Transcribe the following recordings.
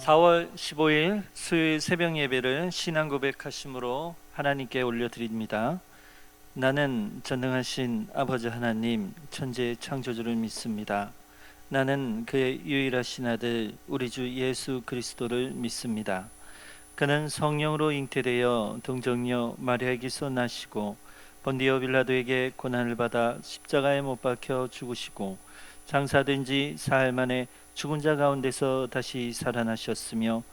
4월 15일 수요일 새벽 예배를 신앙 고백하심으로 하나님께 올려드립니다. 나는 전능하신 아버지 하나님 천지의 창조주를 믿습니다. 나는 그의 유일하신 아들 우리 주 예수 그리스도를 믿습니다. 그는 성령으로 잉태되어 동정녀 마리아에게서 나시고 본디오 빌라도에게 고난을 받아 십자가에 못 박혀 죽으시고 장사된 지 사흘 만에 죽은 자 가운데서 다시 살아나셨으며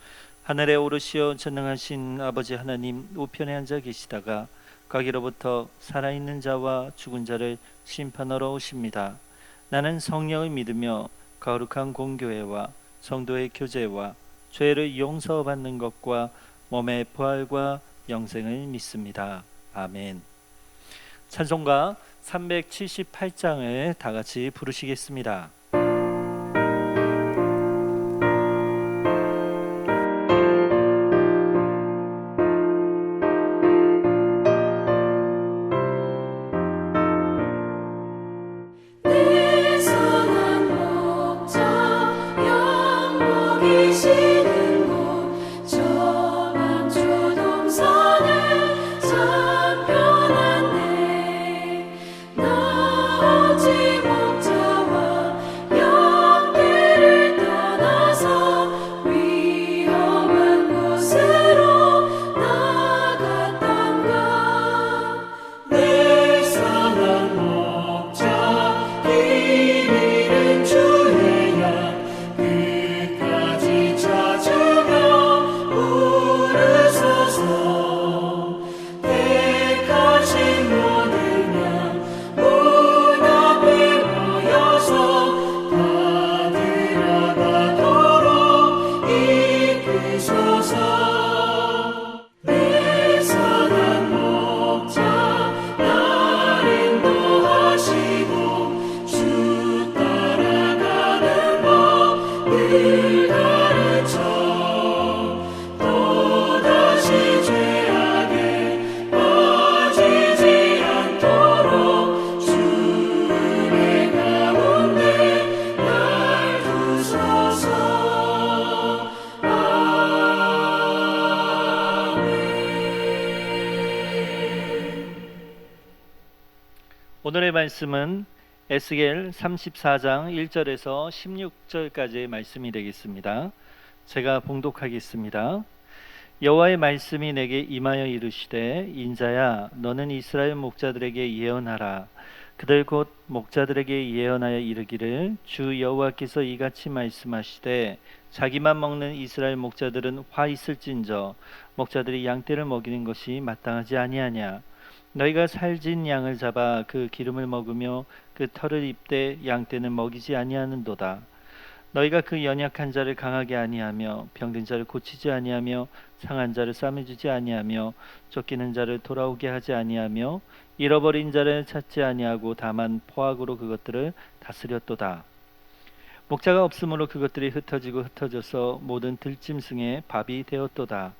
하늘에 오르시어 전능하신 아버지 하나님 우편에 앉아 계시다가 거기로부터 살아있는 자와 죽은 자를 심판하러 오십니다. 나는 성령을 믿으며 거룩한 공교회와 성도의 교제와 죄를 용서받는 것과 몸의 부활과 영생을 믿습니다. 아멘. 찬송가 378장을 다 같이 부르시겠습니다. 오늘의 말씀은 에스겔 34장 1절에서 16절까지의 말씀이 되겠습니다. 제가 봉독하겠습니다. 여호와의 말씀이 내게 임하여 이르시되 인자야 너는 이스라엘 목자들에게 예언하라. 그들 곧 목자들에게 예언하여 이르기를 주 여호와께서 이같이 말씀하시되 자기만 먹는 이스라엘 목자들은 화 있을진저 목자들이 양떼를 먹이는 것이 마땅하지 아니하냐. 너희가 살진 양을 잡아 그 기름을 먹으며 그 털을 입되 양떼는 먹이지 아니하는도다. 너희가 그 연약한 자를 강하게 아니하며 병든 자를 고치지 아니하며 상한 자를 싸매주지 아니하며 쫓기는 자를 돌아오게 하지 아니하며 잃어버린 자를 찾지 아니하고 다만 포악으로 그것들을 다스렸도다. 목자가 없으므로 그것들이 흩어지고 흩어져서 모든 들짐승의 밥이 되었도다.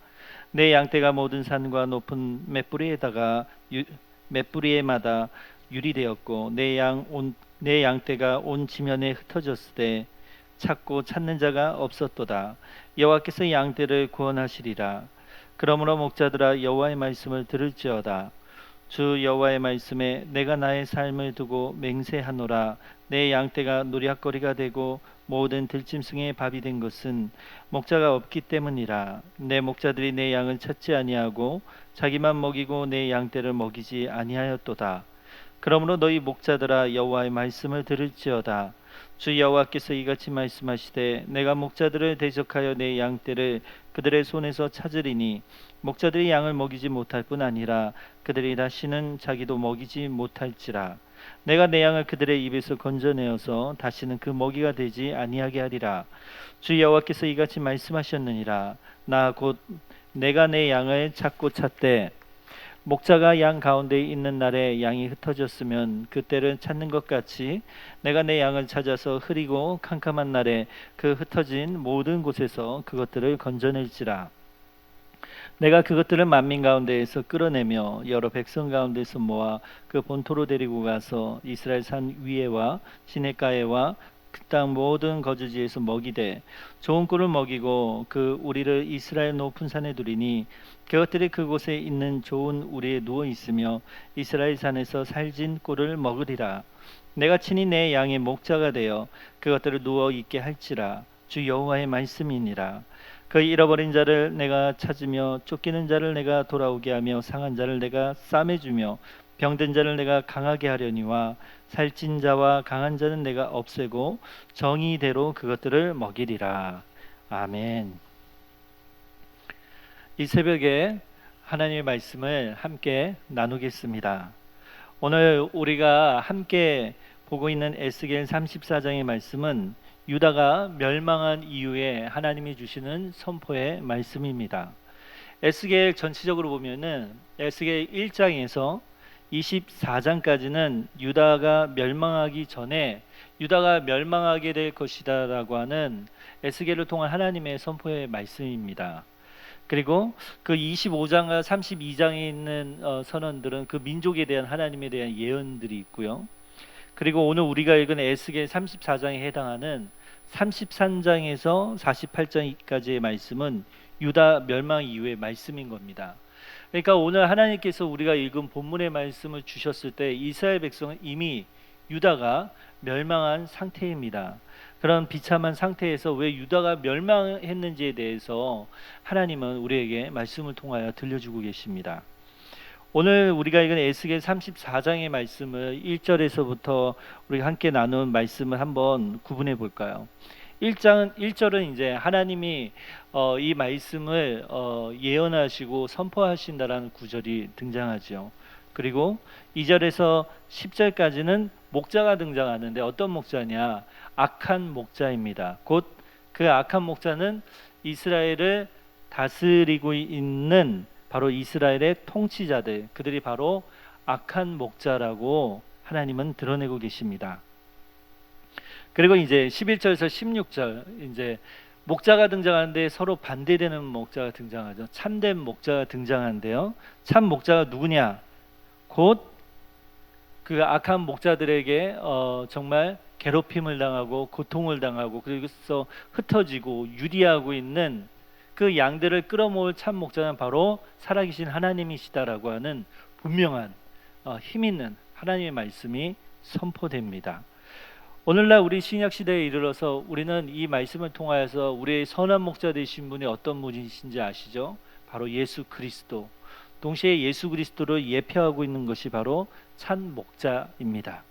내 양떼가 모든 산과 높은 맷뿌리에마다 유리되었고 내 양떼가 온 지면에 흩어졌을 때 찾고 찾는 자가 없었도다. 여호와께서 양떼를 구원하시리라. 그러므로 목자들아 여호와의 말씀을 들을지어다. 주 여호와의 말씀에 내가 나의 삶을 두고 맹세하노라. 내 양떼가 노략거리가 되고 모든 들짐승의 밥이 된 것은 목자가 없기 때문이라. 내 목자들이 내 양을 찾지 아니하고 자기만 먹이고 내 양떼를 먹이지 아니하였도다. 그러므로 너희 목자들아 여호와의 말씀을 들을지어다. 주 여호와께서 이같이 말씀하시되 내가 목자들을 대적하여 내 양떼를 그들의 손에서 찾으리니 목자들이 양을 먹이지 못할 뿐 아니라 그들이 다시는 자기도 먹이지 못할지라. 내가 내 양을 그들의 입에서 건져내어서 다시는 그 먹이가 되지 아니하게 하리라. 주 여호와께서 이같이 말씀하셨느니라. 나 곧 내가 내 양을 찾고 찾되 목자가 양 가운데 있는 날에 양이 흩어졌으면 그때를 찾는 것 같이 내가 내 양을 찾아서 흐리고 캄캄한 날에 그 흩어진 모든 곳에서 그것들을 건져낼지라. 내가 그것들을 만민 가운데에서 끌어내며 여러 백성 가운데서 모아 그 본토로 데리고 가서 이스라엘 산 위에와 시냇가에와 그 땅 모든 거주지에서 먹이되 좋은 꿀을 먹이고 그 우리를 이스라엘 높은 산에 두리니 그것들이 그곳에 있는 좋은 우리에 누워 있으며 이스라엘 산에서 살진 꿀을 먹으리라. 내가 친히 내 양의 목자가 되어 그것들을 누워 있게 할지라. 주 여호와의 말씀이니라. 그 잃어버린 자를 내가 찾으며 쫓기는 자를 내가 돌아오게 하며 상한 자를 내가 싸매주며 병든 자를 내가 강하게 하려니와 살찐 자와 강한 자는 내가 없애고 정의대로 그것들을 먹이리라. 아멘. 이 새벽에 하나님의 말씀을 함께 나누겠습니다. 오늘 우리가 함께 보고 있는 에스겔 34장의 말씀은 유다가 멸망한 이후에 하나님이 주시는 선포의 말씀입니다. 에스겔 전체적으로 보면은 에스겔 1장에서 24장까지는 유다가 멸망하기 전에 유다가 멸망하게 될 것이다라고 하는 에스겔을 통한 하나님의 선포의 말씀입니다. 그리고 그 25장과 32장에 있는 선언들은 그 민족에 대한 하나님에 대한 예언들이 있고요. 그리고 오늘 우리가 읽은 에스겔 34장에 해당하는 33장에서 48장까지의 말씀은 유다 멸망 이후의 말씀인 겁니다. 그러니까 오늘 하나님께서 우리가 읽은 본문의 말씀을 주셨을 때 이스라엘 백성은 이미 유다가 멸망한 상태입니다. 그런 비참한 상태에서 왜 유다가 멸망했는지에 대해서 하나님은 우리에게 말씀을 통하여 들려주고 계십니다. 오늘 우리가 읽은 에스겔 34장의 말씀을 1절에서부터 우리가 함께 나눈 말씀을 한번 구분해 볼까요? 1절은 이제 하나님이 이 말씀을 예언하시고 선포하신다라는 구절이 등장하죠. 그리고 2절에서 10절까지는 목자가 등장하는데 어떤 목자냐? 악한 목자입니다. 곧 그 악한 목자는 이스라엘을 다스리고 있는 바로 이스라엘의 통치자들, 그들이 바로 악한 목자라고 하나님은 드러내고 계십니다. 그리고 이제 11절에서 16절 이제 목자가 등장하는데 서로 반대되는 목자가 등장하죠. 참된 목자가 등장하는데요. 참 목자가 누구냐? 곧 그 악한 목자들에게 정말 괴롭힘을 당하고 고통을 당하고 그래서 흩어지고 유리하고 있는 그 양들을 끌어모을 참 목자는 바로 살아계신 하나님이시다라고 하는 분명한 힘 있는 하나님의 말씀이 선포됩니다. 오늘날 우리 신약 시대에 이르러서 우리는 이 말씀을 통하여서 우리의 선한 목자 되신 분이 어떤 분이신지 아시죠? 바로 예수 그리스도. 동시에 예수 그리스도를 예표하고 있는 것이 바로 참 목자입니다.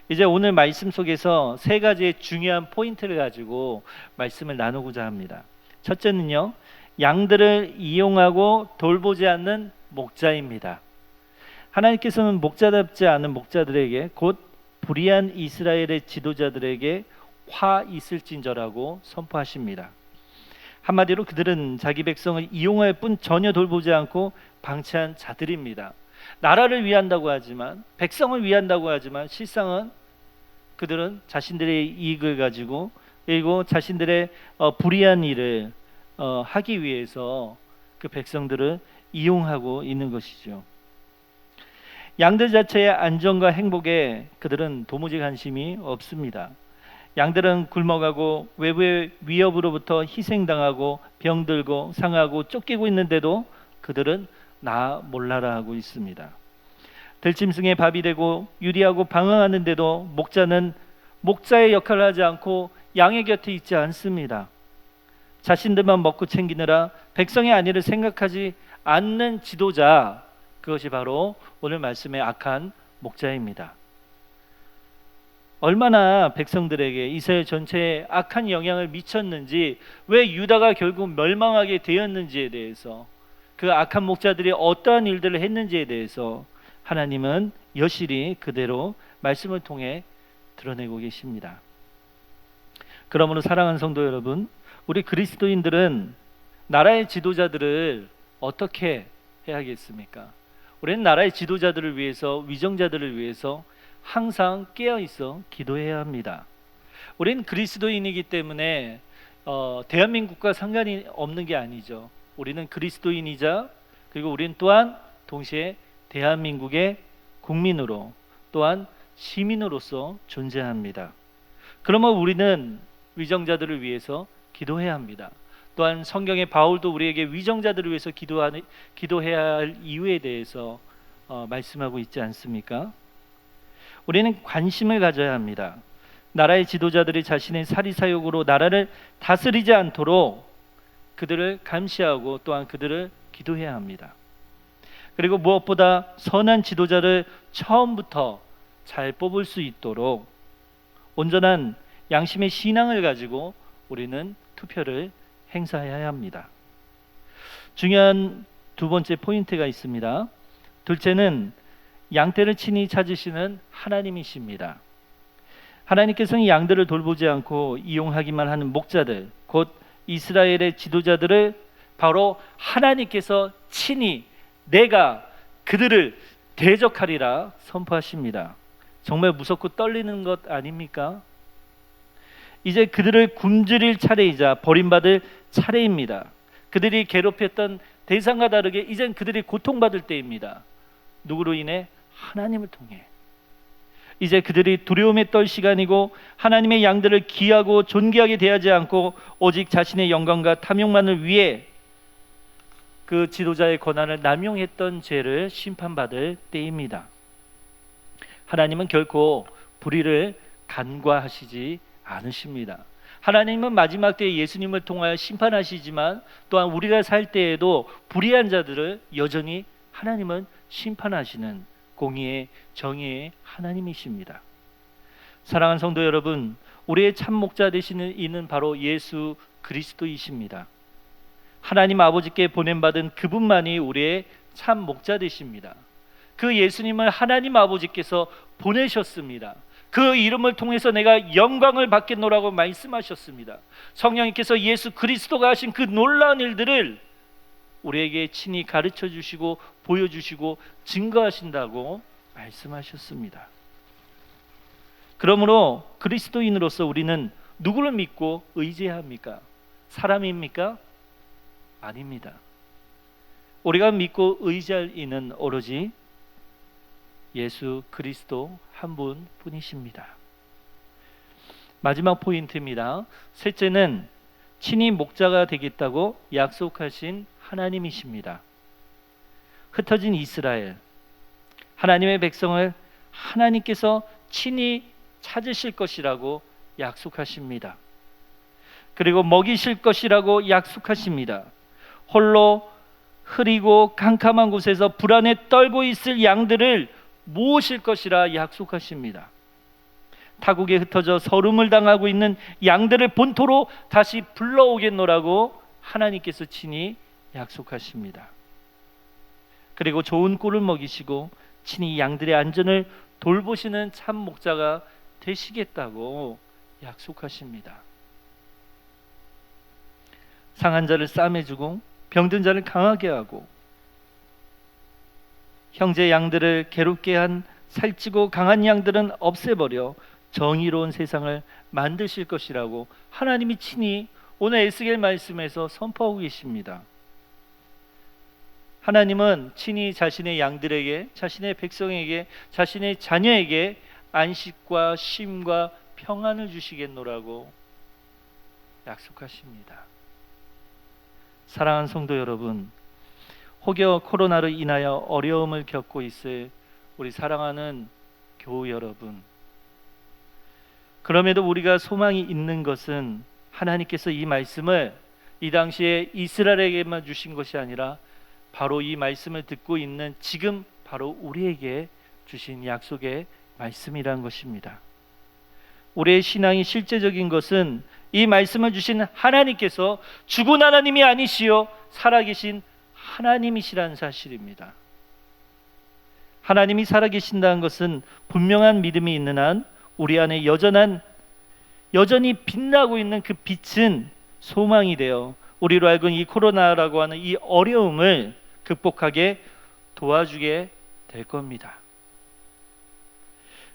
이제 오늘 말씀 속에서 세 가지의 중요한 포인트를 가지고 말씀을 나누고자 합니다. 첫째는요, 양들을 이용하고 돌보지 않는 목자입니다. 하나님께서는 목자답지 않은 목자들에게 곧 불의한 이스라엘의 지도자들에게 화 있을진저라고 선포하십니다. 한마디로 그들은 자기 백성을 이용할 뿐 전혀 돌보지 않고 방치한 자들입니다. 나라를 위한다고 하지만 백성을 위한다고 하지만 실상은 그들은 자신들의 이익을 가지고 그리고 자신들의 불의한 일을 하기 위해서 그 백성들을 이용하고 있는 것이죠. 양들 자체의 안전과 행복에 그들은 도무지 관심이 없습니다. 양들은 굶어가고 외부의 위협으로부터 희생당하고 병들고 상하고 쫓기고 있는데도 그들은 나 몰라라 하고 있습니다. 들짐승의 밥이 되고 유리하고 방황하는데도 목자는 목자의 역할을 하지 않고 양의 곁에 있지 않습니다. 자신들만 먹고 챙기느라 백성의 안위를 생각하지 않는 지도자, 그것이 바로 오늘 말씀의 악한 목자입니다. 얼마나 백성들에게 이스라엘 전체에 악한 영향을 미쳤는지, 왜 유다가 결국 멸망하게 되었는지에 대해서, 그 악한 목자들이 어떠한 일들을 했는지에 대해서 하나님은 여실히 그대로 말씀을 통해 드러내고 계십니다. 그러므로 사랑하는 성도 여러분, 우리 그리스도인들은 나라의 지도자들을 어떻게 해야겠습니까? 우리는 나라의 지도자들을 위해서, 위정자들을 위해서 항상 깨어 있어 기도해야 합니다. 우리는 그리스도인이기 때문에 대한민국과 상관이 없는 게 아니죠. 우리는 그리스도인이자 그리고 우리는 또한 동시에 대한민국의 국민으로 또한 시민으로서 존재합니다. 그러면 우리는 위정자들을 위해서 기도해야 합니다. 또한 성경의 바울도 우리에게 위정자들을 위해서 기도해야 할 이유에 대해서 말씀하고 있지 않습니까? 우리는 관심을 가져야 합니다. 나라의 지도자들이 자신의 사리사욕으로 나라를 다스리지 않도록 그들을 감시하고 또한 그들을 기도해야 합니다. 그리고 무엇보다 선한 지도자를 처음부터 잘 뽑을 수 있도록 온전한 양심의 신앙을 가지고 우리는 투표를 행사해야 합니다. 중요한 두 번째 포인트가 있습니다. 둘째는 양떼를 친히 찾으시는 하나님이십니다. 하나님께서는 양들을 돌보지 않고 이용하기만 하는 목자들, 곧 이스라엘의 지도자들을 바로 하나님께서 친히 내가 그들을 대적하리라 선포하십니다. 정말 무섭고 떨리는 것 아닙니까? 이제 그들을 굶주릴 차례이자 버림받을 차례입니다. 그들이 괴롭혔던 대상과 다르게 이젠 그들이 고통받을 때입니다. 누구로 인해? 하나님을 통해. 이제 그들이 두려움에 떨 시간이고 하나님의 양들을 귀하고 존귀하게 대하지 않고 오직 자신의 영광과 탐욕만을 위해 그 지도자의 권한을 남용했던 죄를 심판받을 때입니다. 하나님은 결코 불의를 간과하시지 않으십니다. 하나님은 마지막 때에 예수님을 통하여 심판하시지만 또한 우리가 살 때에도 불의한 자들을 여전히 하나님은 심판하시는 공의의 정의의 하나님이십니다. 사랑하는 성도 여러분, 우리의 참 목자 되시는 이는 바로 예수 그리스도이십니다. 하나님 아버지께 보냄받은 그분만이 우리의 참 목자 되십니다. 그 예수님을 하나님 아버지께서 보내셨습니다. 그 이름을 통해서 내가 영광을 받겠노라고 말씀하셨습니다. 성령님께서 예수 그리스도가 하신 그 놀라운 일들을 우리에게 친히 가르쳐 주시고 보여주시고 증거하신다고 말씀하셨습니다. 그러므로 그리스도인으로서 우리는 누구를 믿고 의지해야 합니까? 사람입니까? 아닙니다. 우리가 믿고 의지할 이는 오로지 예수 그리스도 한 분뿐이십니다. 마지막 포인트입니다. 셋째는 친히 목자가 되겠다고 약속하신 하나님이십니다. 흩어진 이스라엘, 하나님의 백성을 하나님께서 친히 찾으실 것이라고 약속하십니다. 그리고 먹이실 것이라고 약속하십니다. 홀로 흐리고 캄캄한 곳에서 불안에 떨고 있을 양들을 모으실 것이라 약속하십니다. 타국에 흩어져 서름을 당하고 있는 양들을 본토로 다시 불러오겠노라고 하나님께서 친히 약속하십니다. 그리고 좋은 꿀을 먹이시고 친히 양들의 안전을 돌보시는 참 목자가 되시겠다고 약속하십니다. 상한 자를 싸매주고 병든 자를 강하게 하고 형제 양들을 괴롭게 한 살찌고 강한 양들은 없애버려 정의로운 세상을 만드실 것이라고 하나님이 친히 오늘 에스겔 말씀에서 선포하고 계십니다. 하나님은 친히 자신의 양들에게, 자신의 백성에게, 자신의 자녀에게 안식과 쉼과 평안을 주시겠노라고 약속하십니다. 사랑하는 성도 여러분, 혹여 코로나로 인하여 어려움을 겪고 있을 우리 사랑하는 교우 여러분, 그럼에도 우리가 소망이 있는 것은 하나님께서 이 말씀을 이 당시에 이스라엘에게만 주신 것이 아니라 바로 이 말씀을 듣고 있는 지금 바로 우리에게 주신 약속의 말씀이란 것입니다. 우리의 신앙이 실제적인 것은 이 말씀을 주신 하나님께서 죽은 하나님이 아니시요 살아계신 하나님이시라는 사실입니다. 하나님이 살아계신다는 것은 분명한 믿음이 있는 한 우리 안에 여전히 빛나고 있는 그 빛은 소망이 되어 우리로 하여금 이 코로나라고 하는 이 어려움을 극복하게 도와주게 될 겁니다.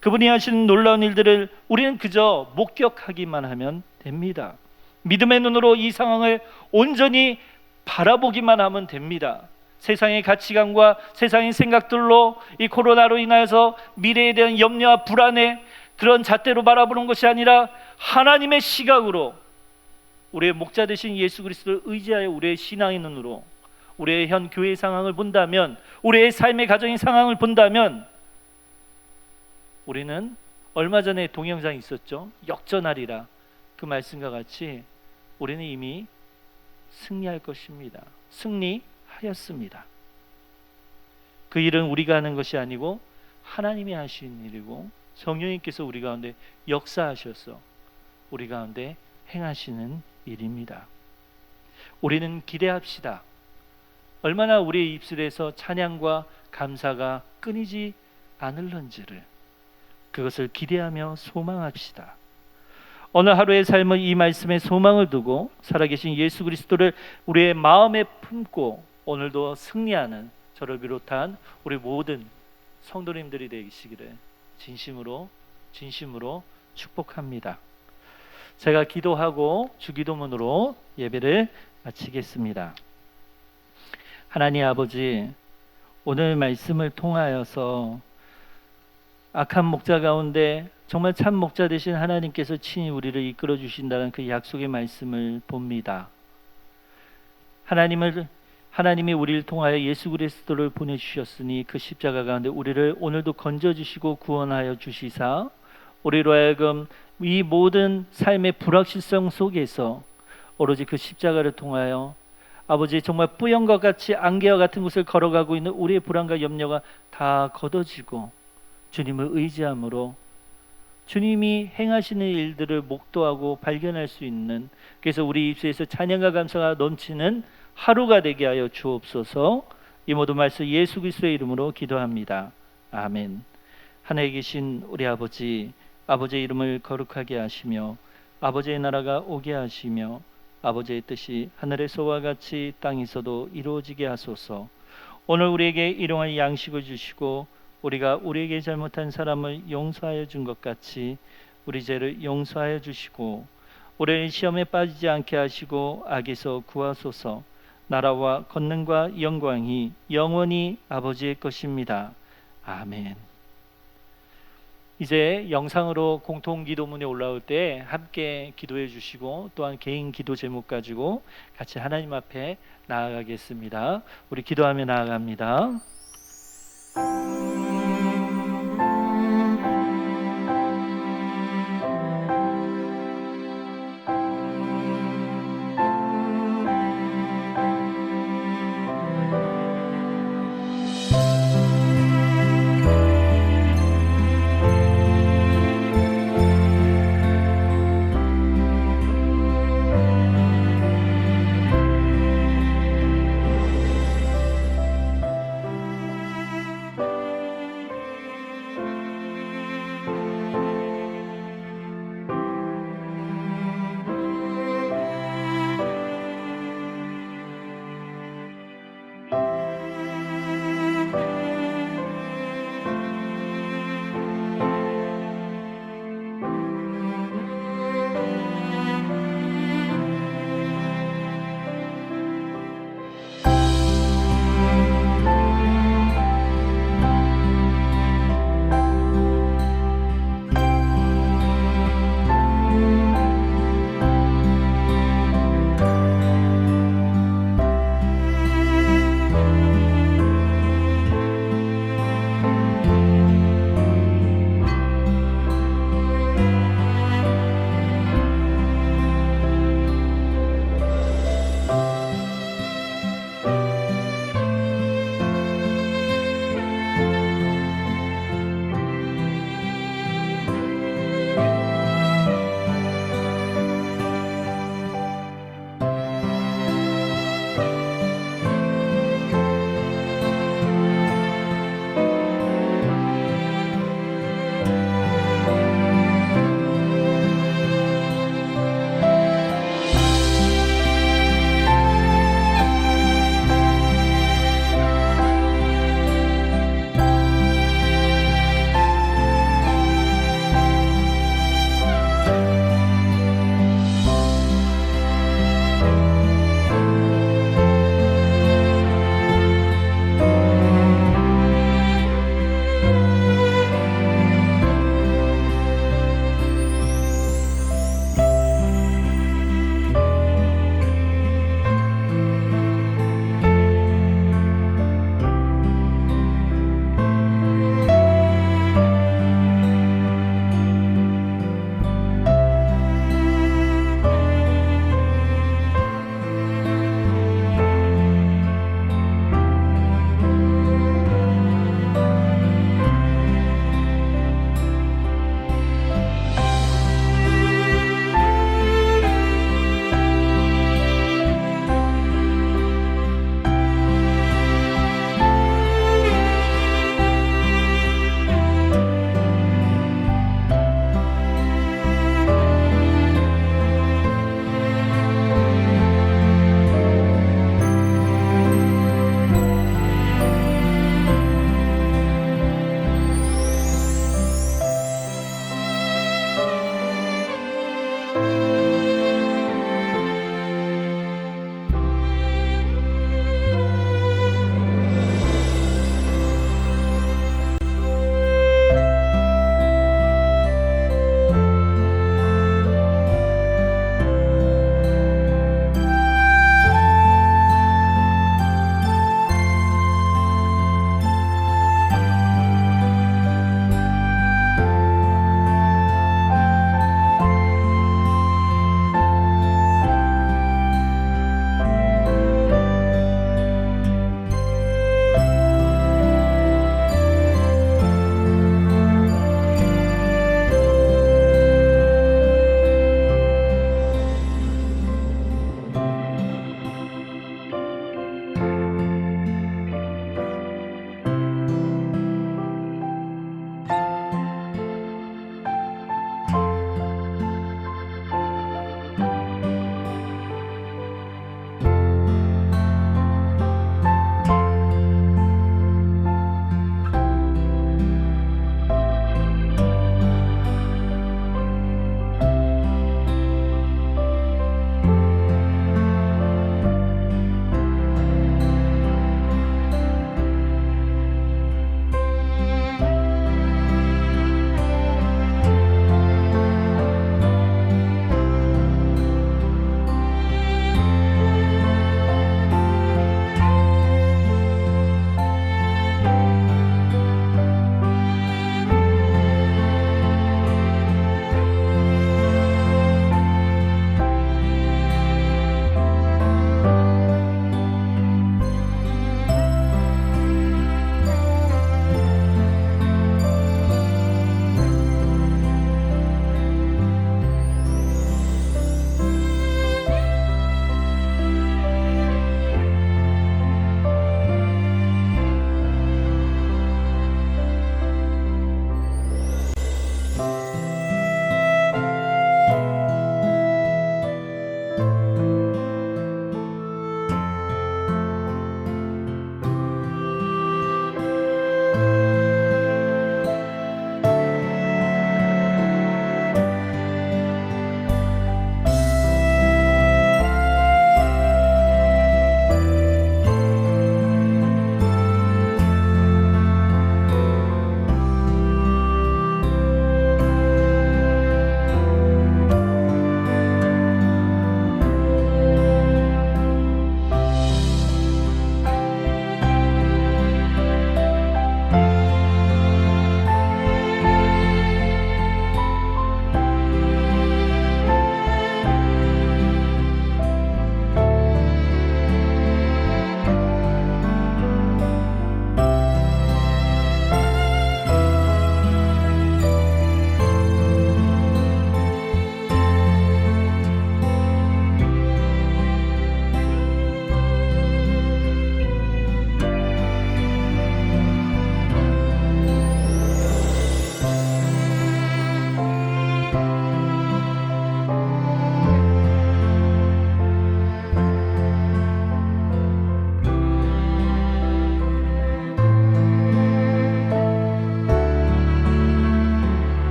그분이 하시는 놀라운 일들을 우리는 그저 목격하기만 하면 됩니다. 믿음의 눈으로 이 상황을 온전히 바라보기만 하면 됩니다. 세상의 가치관과 세상의 생각들로 이 코로나로 인하여서 미래에 대한 염려와 불안에 그런 잣대로 바라보는 것이 아니라 하나님의 시각으로, 우리의 목자 되신 예수 그리스도를 의지하여 우리의 신앙의 눈으로 우리의 현 교회 상황을 본다면, 우리의 삶의 가정의 상황을 본다면, 우리는 얼마 전에 동영상이 있었죠. 역전하리라. 그 말씀과 같이 우리는 이미 승리할 것입니다. 승리하였습니다. 그 일은 우리가 하는 것이 아니고 하나님이 하신 일이고, 성령님께서 우리 가운데 역사하셔서 우리 가운데 행하시는 일입니다. 우리는 기대합시다. 얼마나 우리의 입술에서 찬양과 감사가 끊이지 않을런지를, 그것을 기대하며 소망합시다. 오늘 하루의 삶은 이 말씀에 소망을 두고 살아계신 예수 그리스도를 우리의 마음에 품고 오늘도 승리하는 저를 비롯한 우리 모든 성도님들이 되시기를 진심으로 축복합니다. 제가 기도하고 주기도문으로 예배를 마치겠습니다. 하나님 아버지, 오늘 말씀을 통하여서 악한 목자 가운데 정말 참 목자 되신 하나님께서 친히 우리를 이끌어 주신다는 그 약속의 말씀을 봅니다. 하나님이 우리를 통하여 예수 그리스도를 보내주셨으니 그 십자가 가운데 우리를 오늘도 건져주시고 구원하여 주시사 우리로 하여금 이 모든 삶의 불확실성 속에서 오로지 그 십자가를 통하여 아버지, 정말 뿌연과 같이 안개와 같은 곳을 걸어가고 있는 우리의 불안과 염려가 다 걷어지고 주님을 의지함으로 주님이 행하시는 일들을 목도하고 발견할 수 있는, 그래서 우리 입술에서 찬양과 감사가 넘치는 하루가 되게 하여 주옵소서. 이 모든 말씀 예수 그리스도의 이름으로 기도합니다. 아멘. 하늘에 계신 우리 아버지, 아버지의 이름을 거룩하게 하시며 아버지의 나라가 오게 하시며 아버지의 뜻이 하늘에서와 같이 땅에서도 이루어지게 하소서. 오늘 우리에게 일용할 양식을 주시고 우리가 우리에게 잘못한 사람을 용서하여 준 것 같이 우리 죄를 용서하여 주시고 우리를 시험에 빠지지 않게 하시고 악에서 구하소서. 나라와 권능과 영광이 영원히 아버지의 것입니다. 아멘. 이제 영상으로 공통 기도문에 올라올 때 함께 기도해 주시고 또한 개인 기도 제목 가지고 같이 하나님 앞에 나아가겠습니다. 우리 기도하며 나아갑니다.